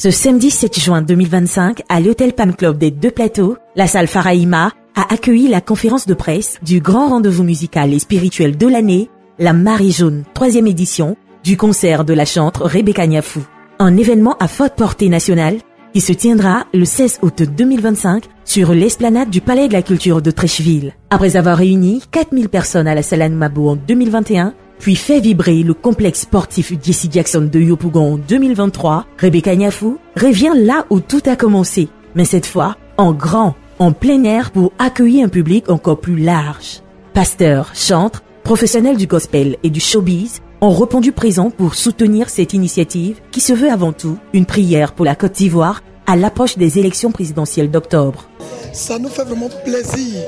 Ce samedi 7 juin 2025, à l'Hôtel Palm Club des Deux Plateaux, la salle Faraïma a accueilli la conférence de presse du grand rendez-vous musical et spirituel de l'année, la Marée Jaune, 3e édition, du concert de la chanteuse Rebecca Niafou. Un événement à forte portée nationale qui se tiendra le 16 août 2025 sur l'esplanade du Palais de la Culture de Treichville. Après avoir réuni 4000 personnes à la salle Mabo en 2021, puis fait vibrer le complexe sportif Jesse Jackson de Yopougon en 2023, Rebecca Niafou revient là où tout a commencé, mais cette fois en grand, en plein air pour accueillir un public encore plus large. Pasteurs, chantres, professionnels du gospel et du showbiz ont répondu présent pour soutenir cette initiative qui se veut avant tout une prière pour la Côte d'Ivoire à l'approche des élections présidentielles d'octobre. Ça nous fait vraiment plaisir.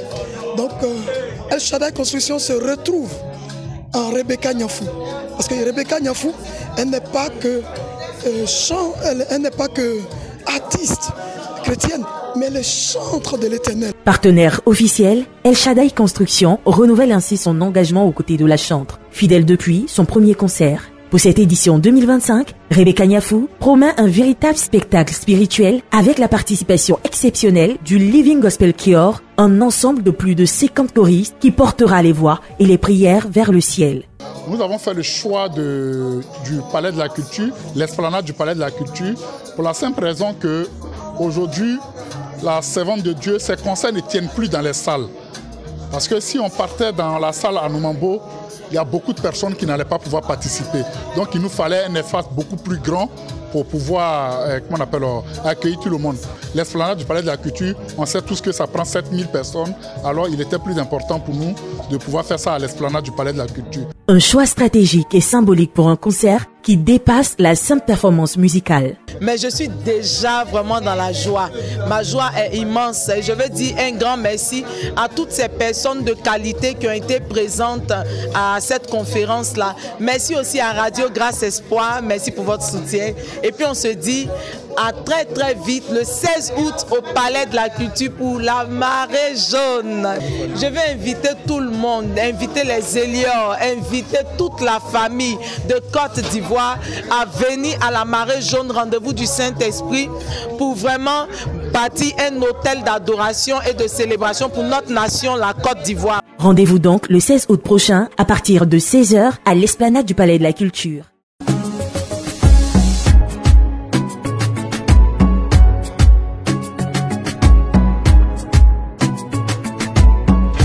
Donc, El Shaddai Construction se retrouve en Rebecca Niafou. Parce que Rebecca Niafou, elle n'est pas que elle n'est pas que artiste chrétienne, mais le chantre de l'Éternel. Partenaire officiel, El Shaddai Construction renouvelle ainsi son engagement aux côtés de la chantre, fidèle depuis son premier concert. Pour cette édition 2025, Rebecca Niafou promet un véritable spectacle spirituel avec la participation exceptionnelle du Living Gospel Choir, un ensemble de plus de 50 choristes qui portera les voix et les prières vers le ciel. Nous avons fait le choix du Palais de la Culture, l'esplanade du Palais de la Culture, pour la simple raison que aujourd'hui, la servante de Dieu, ses concerts ne tiennent plus dans les salles. Parce que si on partait dans la salle à Numambo, il y a beaucoup de personnes qui n'allaient pas pouvoir participer. Donc il nous fallait un espace beaucoup plus grand pour pouvoir accueillir tout le monde. L'esplanade du Palais de la Culture, on sait tous que ça prend 7000 personnes. Alors il était plus important pour nous de pouvoir faire ça à l'esplanade du Palais de la Culture. Un choix stratégique et symbolique pour un concert qui dépasse la simple performance musicale. Mais je suis déjà vraiment dans la joie. Ma joie est immense. Et je veux dire un grand merci à toutes ces personnes de qualité qui ont été présentes à cette conférence-là. Merci aussi à Radio Grâce Espoir. Merci pour votre soutien. Et puis on se dit à très très vite, le 16 août au Palais de la Culture pour la Marée Jaune. Je vais inviter tout le monde, inviter les Éliors, inviter toute la famille de Côte d'Ivoire à venir à la Marée Jaune, rendez-vous du Saint-Esprit, pour vraiment bâtir un hôtel d'adoration et de célébration pour notre nation, la Côte d'Ivoire. Rendez-vous donc le 16 août prochain à partir de 16h à l'esplanade du Palais de la Culture.